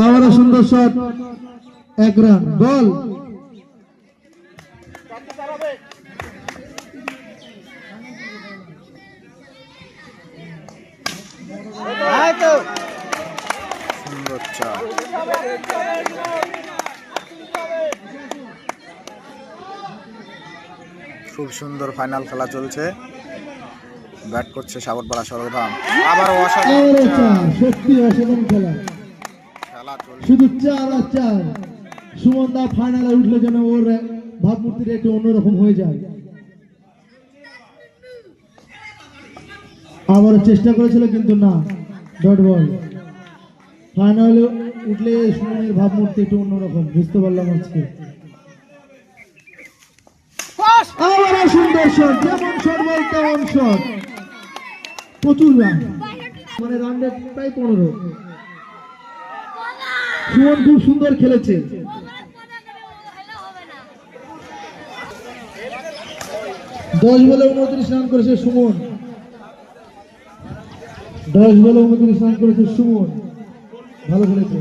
আবারও সুন্দর shot, 1 run. বল সুন্দর চার। খুব সুন্দর ফাইনাল খেলা চলছে। ব্যাট করছে সাগরপাড়া সরধাম। আবার অসাধারণ সত্যি অসাধারণ খেলা, খেলা চলছে। শুধু 4 আর 4। সুমন দা ফাইনালে উঠলে যেন ওর ভাবমূর্তিটা একটু অন্যরকম হয়ে যায়। আবার চেষ্টা করেছিল কিন্তু না, ডট বল। ফাইনালে উঠলে সুমনের ভাবমূর্তি একটু অন্যরকম, বুঝতে পারলাম আজকে। আবার সুন্দর শট, যেমন শট বল তেমন শট, প্রচুর রান, মানে রান রেট প্রায় 15। সুমন খুব সুন্দর খেলেছে। 10 বলে 29 রান করেছে সুমন। 10 বলে 29 রান করেছে সুমন, ভালো খেলেছে।